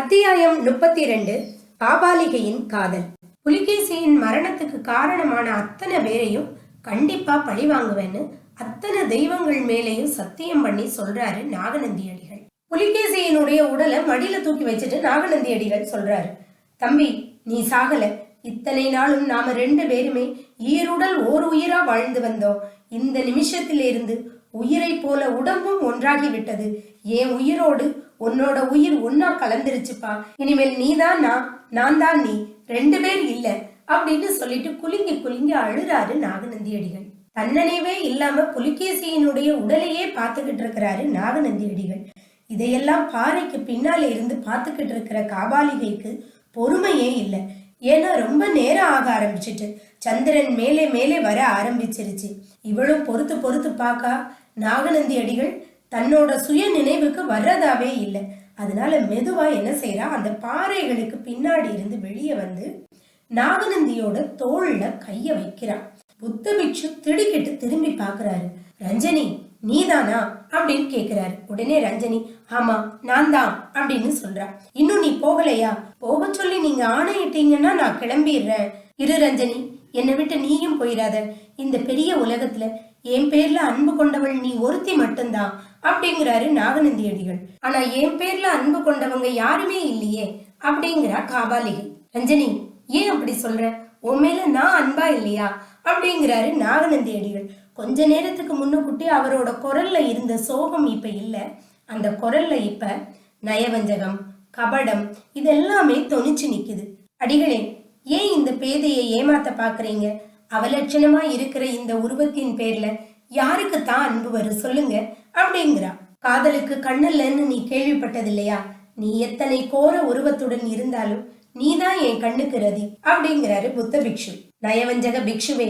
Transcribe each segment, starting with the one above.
அத்தியாயம் 32. காபாலிகையின் காதல். புலிகேசியின் மரணத்துக்கு காரணமான அத்தனை பேரையும் கண்டிப்பா பழி வாங்குவேன்னு அத்தனை தெய்வங்கள் மேலேயும் சத்தியம் பண்ணி சொல்றாரு நாகநந்தி அடிகள். புலிகேசியினுடைய உடலை மடியில தூக்கி வச்சுட்டு நாகநந்தி அடிகள் சொல்றாரு, தம்பி நீ சாகல, இத்தனை நாளும் நாம 2 பேருமே ஈருடல் ஓர் உயிரா வாழ்ந்து வந்தோம். இந்த நிமிஷத்திலிருந்து உயிரை போல உடம்பும் ஒன்றாகி விட்டது. என் உயிரோடு உன்னோட உயிர் ஒன்னா கலந்துருச்சுப்பா. இனிமேல் நீதான் நான் தான் நீ, 2 பேர் இல்ல அப்படின்னு சொல்லிட்டு குலுங்கி குலுங்கி அழுறாரு நாகநந்தி அடிகள். தன்னனைவே இல்லாம புலிகேசியினுடைய உடலையே பார்த்துக்கிட்டு இருக்கிறாரு நாகநந்தி அடிகள். இதையெல்லாம் பாறைக்கு பின்னால இருந்து பார்த்துக்கிட்டு இருக்கிற காபாலிகைக்கு பொறுமையே இல்லை. ஏன்னா ரொம்ப நேரம் ஆக ஆரம்பிச்சுட்டு சந்திரன் மேலே மேலே வர ஆரம்பிச்சிருச்சு. இவளும் பொறுத்து பொறுத்து பார்க்கா நாகநந்தி அடிகள் தன்னோட சுய நினைவுக்கு வர்றதாவே இல்லை. அதனால மெதுவா என்ன செய்யறா, அந்த பாறைகளுக்கு பின்னாடி இருந்து வெளியே வந்து நாகநந்தியோட தோல்ல கைய வைக்கிறான். புத்த பிக்ஷு திடுக்கிட்டு திரும்பி பாக்குறாரு. ரஞ்சனி நீதானா அப்படின்னு கேக்குறாரு. உடனே ரஞ்சனி ஆமா நான் தான் அப்படின்னு சொல்றா. இன்னும் நீ போகலையா? போக சொல்லி நீங்க ஆணையிட்டீங்கன்னா நான் கிளம்பிடுறேன். இரு ரஞ்சனி, என்னை விட்டு நீயும் போயிடாத. இந்த பெரிய உலகத்துல என் பேர்ல அன்பு கொண்டவள் நீ ஒருத்தி மட்டும்தான் அப்படிங்கிறாரு நாகநந்தி அடிகள். ஆனா என் பேர்ல அன்பு கொண்டவங்க யாருமே இல்லையே அப்படிங்கிறா காபாலிகை. ரஞ்சனி ஏன் அப்படி சொல்ற? உன் மேல நான் அன்பா இல்லையா அப்படிங்கிறாரு நாகநந்தி அடிகள். கொஞ்ச நேரத்துக்கு முன்னுக்குட்டி அவரோட குரல்ல இருந்த சோகம் இப்ப இல்ல. அந்த குரல்ல இப்ப நயவஞ்சகம், கபடம் இதெல்லாமே தொனிச்சு நிக்குது. அடிகளே, ஏன் இந்த பேதையை ஏமாத்த பாக்குறீங்க? அவலட்சணமா இருக்கிற இந்த உருவத்தின் பேர்ல யாருக்கு தான் அன்பு வரும் சொல்லுங்க அப்படிங்கிறா. காதலுக்கு கண்ணல்லன்னு நீ கேள்விப்பட்டது இல்லையா? நீ எத்தனை கோர உருவத்துடன் இருந்தாலும் நீதான் என் கண்ணுக்கு ரதி அப்படிங்கிறாரு புத்த பிக்ஷு. நயவஞ்சக பிக்ஷுவே,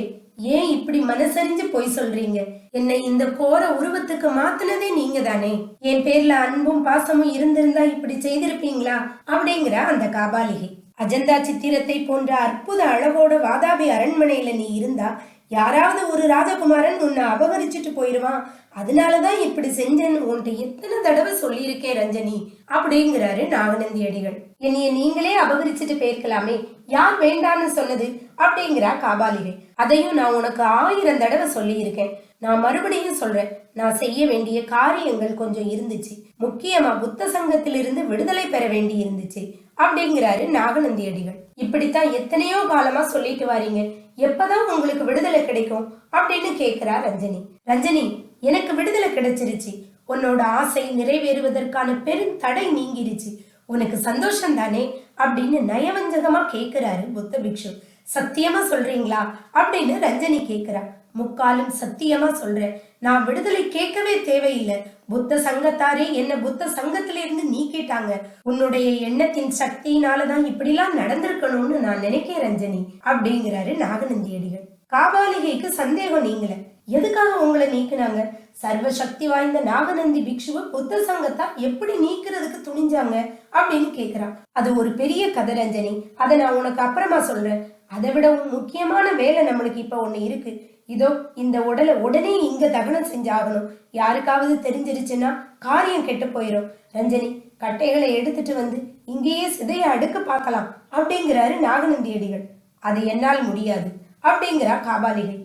ஏன் இப்படி மனசறிஞ்சு போய் சொல்றீங்க? என்னை இந்த கோர உருவத்துக்கு மாத்தினதே நீங்க தானே. என் பேர்ல அன்பும் பாசமும் இருந்திருந்தா இப்படி செய்திருப்பீங்களா அப்படிங்கிற அந்த காபாலிகை. அஜந்தா சித்திரத்தை போன்ற அற்புத அழகோட வாதாபி அரண்மனையில நீ இருந்தா யாராவது ஒரு ராஜகுமாரன் உன்னை அபகரிச்சுட்டு போயிருவான். அதனாலதான் இப்படி செஞ்சேன்னு உன்கிட்ட எத்தனை தடவை சொல்லியிருக்கேன் ரஞ்சனி அப்படிங்கிறாரு நாகநந்தி அடிகள். என்னைய நீங்களே அபகரிச்சுட்டு போயிருக்கலாமே, யார் வேண்டான்னு சொன்னது அப்படிங்கிறா காபாலிகை. அதையும் நான் உனக்கு 1000 தடவை சொல்லி இருக்கேன். நான் மறுபடியும் சொல்றேன், நான் செய்ய வேண்டிய காரியங்கள் கொஞ்சம் இருந்துச்சு. முக்கியமா புத்த சங்கத்திலிருந்து விடுதலை பெற வேண்டி இருந்துச்சு அப்படிங்கிறாரு நாகநந்தி அடிகள். இப்படித்தான் எத்தனையோ காலமா சொல்லிட்டு வாரீங்க, எப்பதான் உங்களுக்கு விடுதலை கிடைக்கும் அப்படின்னு கேக்குறா ரஞ்சனி. ரஞ்சனி, எனக்கு விடுதலை கிடைச்சிருச்சு. உன்னோட ஆசை நிறைவேறுவதற்கான பெரும் தடை நீங்கிருச்சு. உனக்கு சந்தோஷம் தானே அப்படின்னு நயவஞ்சகமா கேக்குறாரு புத்த பிக்ஷு. சத்தியமா சொல்றீங்களா அப்படின்னு ரஞ்சனி கேக்குறா. முக்காலும் சத்தியமா சொல்றேன். நான் விடுதலை கேட்கவே தேவையில்லை. புத்த சங்கத்தாரே என்ன புத்த சங்கத்திலிருந்து நீக்கிட்டாங்க. உன்னுடைய எண்ணத்தின் சக்தியினாலதான் இப்படிலாம் நடந்திருக்கணும்னு நான் நினைக்கிறேன் ரஞ்சனி அப்படிங்கிறாரு நாகநந்தி அடிகள். காபாலிகைக்கு சந்தேகம் நீங்கள. எதுக்காக உங்களை நீக்கினாங்க? சர்வ சக்தி வாய்ந்த நாகநந்தி பிக்ஷுவ புத்த சங்கத்தா எப்படி நீக்கிறதுக்கு துணிஞ்சாங்க அப்படின்னு கேக்குறான். அது ஒரு பெரிய கதை ரஞ்சனி, அதை நான் உனக்கு அப்புறமா சொல்றேன். அதை விட முக்கியமான வேலை நம்மளுக்கு இப்ப ஒண்ணு இருக்கு. இதோ இந்த உடலை உடனே இங்க தகனம் செஞ்சாகணும். யாருக்காவது தெரிஞ்சிருச்சுன்னா காரியம் கெட்டு போயிடும். ரஞ்சனி, கட்டைகளை எடுத்துட்டு வந்து இங்கேயே சிதைய அடுக்க பார்க்கலாம் அப்படிங்கிறாரு நாகநந்தி அடிகள். அது என்னால் முடியாது அப்படிங்கிறா காபாலிகை.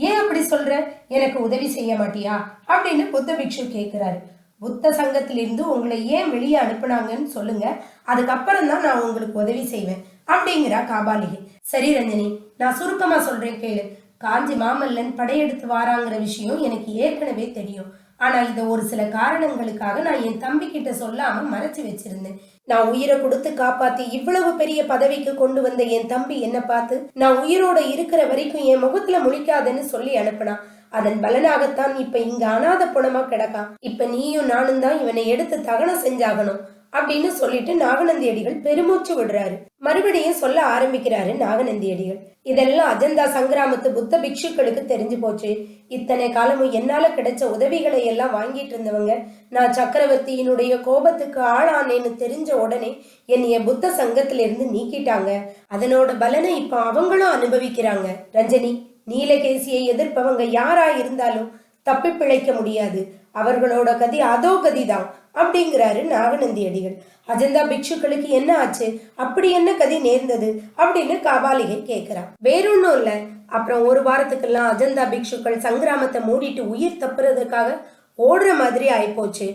ஏன் அப்படி சொல்ற? எனக்கு உதவி செய்ய மாட்டியா அப்படின்னு புத்த பிக்ஷு கேட்கிறாரு. புத்த சங்கத்திலிருந்து உங்களை ஏன் வெளியே அனுப்புனாங்கன்னு சொல்லுங்க, அதுக்கப்புறம் தான் நான் உங்களுக்கு உதவி செய்வேன் அப்படிங்கிறா காபாலிகை. சரி ரஞ்சனி, நான் சுருக்கமா சொல்றேன் கேளு. காஞ்சி மாமல்லன் படையெடுத்து வாராங்கிற விஷயம் எனக்கு ஏற்கனவே தெரியும். ஆனா இத ஒரு சில காரணங்களுக்காக நான் என் தம்பி கிட்ட சொல்லாம மறைச்சு வச்சிருந்தேன். நான் உயிரை கொடுத்து காப்பாத்தி இவ்வளவு பெரிய பதவிக்கு கொண்டு வந்த என் தம்பி என்ன பார்த்து நான் உயிரோட இருக்கிற வரைக்கும் என் முகத்துல முழிக்காதன்னு சொல்லி அனுப்புனான். அதன் பலனாகத்தான் இப்ப இங்க அனாத புணமா கிடக்கான். இப்ப நீயும் நானும் தான் இவனை எடுத்து தகனம் செஞ்சாகணும் அப்படின்னு சொல்லிட்டு நாகநந்தி அடிகள் பெருமூச்சு விடுறாரு. மறுபடியும் சொல்ல ஆரம்பிக்கிறாரு நாகநந்தி அடிகள். இதெல்லாம் அஜந்தா சங்கிராமத்து புத்த பிக்ஷுக்களுக்கு தெரிஞ்சு போச்சு. இத்தனை காலமும் என்னால கிடைச்ச உதவிகளை எல்லாம் வாங்கிட்டு இருந்தவங்க நான் சக்கரவர்த்தியினுடைய கோபத்துக்கு ஆளானேன்னு தெரிஞ்ச உடனே என்னைய புத்த சங்கத்திலிருந்து நீக்கிட்டாங்க. அதனோட பலனை இப்ப அவங்களும் அனுபவிக்கிறாங்க. ரஞ்சனி, நீலகேசியை எதிர்ப்பவங்க யாரா இருந்தாலும் தப்பி பிழைக்க முடியாது. அவர்களோட கதி அதோ கதிதான் அப்படிங்கிறாரு நாகநந்தி அடிகள். அஜந்தா பிக்ஷுக்களுக்கு என்ன ஆச்சு, அப்படி என்ன கதி நேர்ந்தது அப்படின்னு காபாலிகை கேட்கிறா. வேறொன்னும் இல்ல, அப்புறம் ஒரு வாரத்துக்கெல்லாம் அஜந்தா பிக்ஷுக்கள் சங்கிராமத்தை மூடிட்டு உயிர் தப்புறதுக்காக ஓடுற மாதிரி ஆயிப்போச்சு.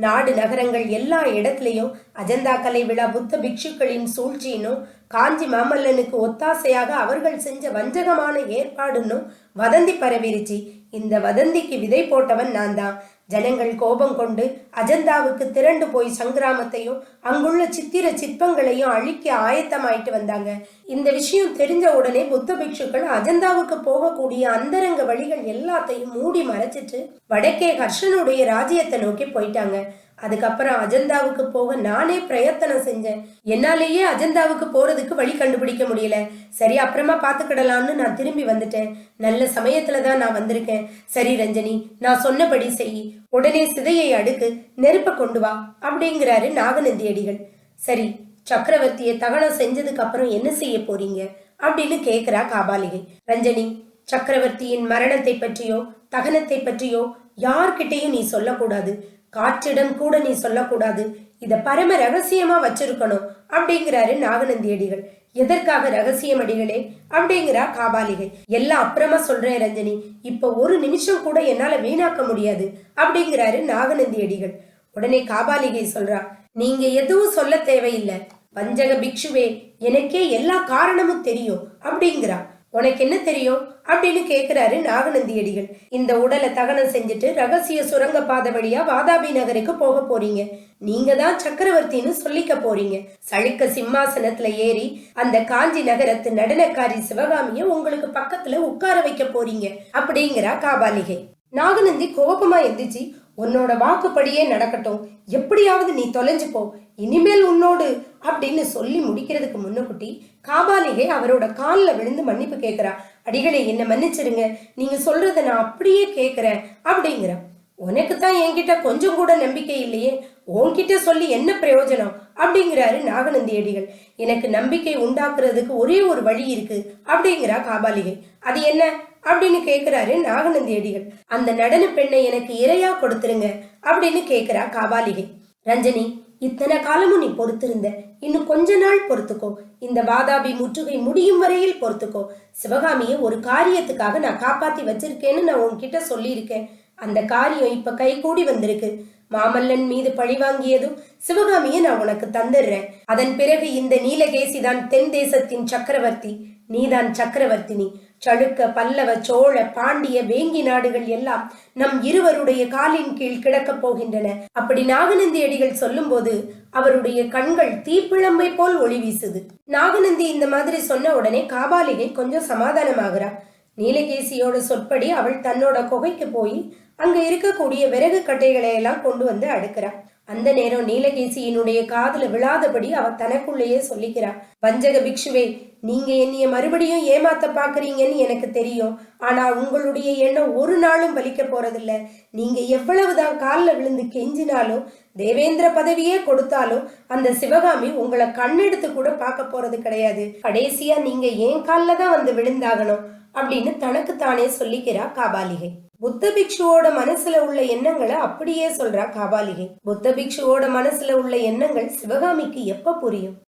நாடு நகரங்கள் எல்லா இடத்துலையும் அஜந்தா கலை விழா புத்த பிக்ஷுக்களின் சூழ்ச்சின்னும் காஞ்சி மாமல்லனுக்கு ஒத்தாசையாக அவர்கள் செஞ்ச வஞ்சகமான ஏற்பாடுன்னு வதந்தி பரவிருச்சு. இந்த வதந்திக்கு விதை போட்டவன் நான் தான். ஜனங்கள் கோபம் கொண்டு அஜந்தாவுக்கு திரண்டு போய் சங்கிராமத்தையும் அங்குள்ள சித்திர சிற்பங்களையும் அழிக்க ஆயத்தமாயிட்டு வந்தாங்க. இந்த விஷயம் தெரிஞ்ச உடனே புத்த பிக்ஷுக்கள் அஜந்தாவுக்கு போகக்கூடிய அந்தரங்க வழிகள் எல்லாத்தையும் மூடி மறைச்சிட்டு வடக்கே ஹர்ஷனுடைய ராஜ்யத்தை நோக்கி போயிட்டாங்க. அதுக்கப்புறம் அஜந்தாவுக்கு போக நானே பிரயத்தனம் செஞ்சேன். என்னாலேயே அஜந்தாவுக்கு போறதுக்கு வழி கண்டுபிடிக்க முடியல. சரி, அப்புறமா பாத்துக்கிடலான்னு நான் திரும்பி வந்துட்டேன். நல்ல சமயத்துலதான் நான் வந்திருக்கேன். சரி ரஞ்சனி, நான் சொன்னபடி செய். உடனே சிதையை அடுக்கு, நெருப்ப கொண்டு வா அப்படிங்கிறாரு நாகநந்தி அடிகள். சரி, சக்கரவர்த்தியை தகனம் செஞ்சதுக்கு அப்புறம் என்ன செய்ய போறீங்க அப்படின்னு கேக்குறா காபாலிகை. ரஞ்சனி, சக்கரவர்த்தியின் மரணத்தை பற்றியோ தகனத்தை பற்றியோ யார்கிட்டையும் நீ சொல்லக்கூடாது. காற்றிடம் கூட நீ சொல்லக்கூடாது. இத பரம ரகசியமா வச்சிருக்கணும் அப்படிங்கிறாரு நாகநந்தி அடிகள். எதற்காக ரகசியம் அடிகளே அப்படிங்கிறா காபாலிகை. எல்லாம் அப்புறமா சொல்றேன் ரஞ்சனி, இப்ப ஒரு நிமிஷம் கூட என்னால வீணாக்க முடியாது அப்படிங்கிறாரு நாகநந்தி அடிகள். உடனே காபாலிகை சொல்றா, நீங்க எதுவும் சொல்ல தேவையில்லை. வஞ்சக பிக்ஷுவே, எனக்கே எல்லா காரணமும் தெரியும் அப்படிங்கிறா. உனக்கு என்ன தெரியும் அப்படின்னு கேக்குறாரு நாகநந்தி அடிகள். இந்த உடலை தகனம் செஞ்சுட்டு ரகசிய சுரங்க பாதை வழியா வாதாபி நகருக்கு போக போறீங்க. நீங்க தான் சக்கரவர்த்தின்னு சொல்லிக்க போறீங்க. சளுக்க சிம்மாசனத்துல ஏறி அந்த காஞ்சி நகரத்து நடனக்காரி சிவகாமிய உங்களுக்கு பக்கத்துல உட்கார வைக்க போறீங்க அப்படிங்கிறா காபாலிகை. நாகநந்தி கோபமா எந்திரிச்சு, உன்னோட வாக்குப்படியே நடக்கட்டும், எப்படியாவது நீ தொலைஞ்சு போ, இனிமேல் உன்னோடு அப்படின்னு சொல்லி முடிக்கிறதுக்கு முன்னகுட்டி காபாலிகை அவரோட காலில் விழுந்து மன்னிப்பு கேட்கிறா. அடிகளே, என்ன மன்னிச்சிருங்க, நீங்க சொல்றத நான் அப்படியே கேட்கிறேன் அப்படிங்கிற. உனக்கு தான் என்கிட்ட கொஞ்சம் கூட நம்பிக்கை இல்லையே, உன்கிட்ட சொல்லி என்ன பிரயோஜனம் அப்படிங்கிறாரு நாகநந்தி அடிகள். எனக்கு நம்பிக்கை உண்டாக்குறதுக்கு ஒரே ஒரு வழி இருக்கு அப்படிங்கிறா காபாலிகை. அது என்ன அப்படின்னு கேக்குறாரு நாகநந்தி அடிகள். அந்த நடன பெண்ணை எனக்கு இரையா கொடுத்துருங்க அப்படின்னு கேக்குறா காபாலிகை. ரஞ்சனி, இத்தனை காலமும் நீ பொறுத்திருந்த, இன்னும் கொஞ்ச நாள் பொறுத்துக்கோ. இந்த வாதாபி முற்றுகை முடியும் வரையில் பொறுத்துக்கோ. சிவகாமியை ஒரு காரியத்துக்காக நான் காப்பாத்தி வச்சிருக்கேன்னு நான் உன்கிட்ட சொல்லியிருக்கேன். அந்த காரியம் இப்ப கை கூடி வந்திருக்கு. மாமல்லன் மீது பழி வாங்கியதும் சிவகாமியை நான் உனக்கு தந்துடுறேன். அதன் பிறகு இந்த நீலகேசி தான் தென் தேசத்தின் சக்கரவர்த்தி, நீதான் சக்கரவர்த்தினி. சளுக்க, பல்லவ, சோழ, பாண்டிய, வேங்கி நாடுகள் எல்லாம் நம் இருவருடைய காலின் கீழ் கிடக்கப் போகின்றன. அப்படி நாகநந்தி அடிகள் சொல்லும் போது அவருடைய கண்கள் தீப்பிழம்பை போல் ஒளி வீசுது. நாகநந்தி இந்த மாதிரி சொன்ன உடனே காபாலிகை கொஞ்சம் சமாதானமாகிறா. நீலகேசியோட சொற்படி அவள் தன்னோட குகைக்கு போய் அங்க இருக்கக்கூடிய விறகு கட்டைகளை எல்லாம் கொண்டு வந்து அடுக்கிறா. அந்த நேரம் நீலகேசியினுடைய காதுல விழாதபடி அவ தனக்குள்ளேயே சொல்லிக்கிறா. வஞ்சக பிக்ஷுவே, நீங்க என்னைய மறுபடியும் ஏமாத்த பாக்குறீங்கன்னு எனக்கு தெரியும். ஆனா உங்களுடைய எண்ணம் ஒரு நாளும் பலிக்க போறதில்ல. நீங்க எவ்வளவுதான் காலில் விழுந்து கெஞ்சினாலும், தேவேந்திர பதவியே கொடுத்தாலும் அந்த சிவகாமி உங்களை கண்ணெடுத்து கூட பார்க்க போறது கிடையாது. கடைசியா நீங்க ஏன் காலில் தான் வந்து விழுந்தாகணும் அப்படின்னு தனக்கு தானே சொல்லிக்கிறா காபாலிகை. புத்த பிக்ஷுவோட மனசுல உள்ள எண்ணங்களை அப்படியே சொல்றா காபாலிகை. புத்த பிக்ஷுவோட மனசுல உள்ள எண்ணங்கள் சிவகாமிக்கு எப்ப புரியும்?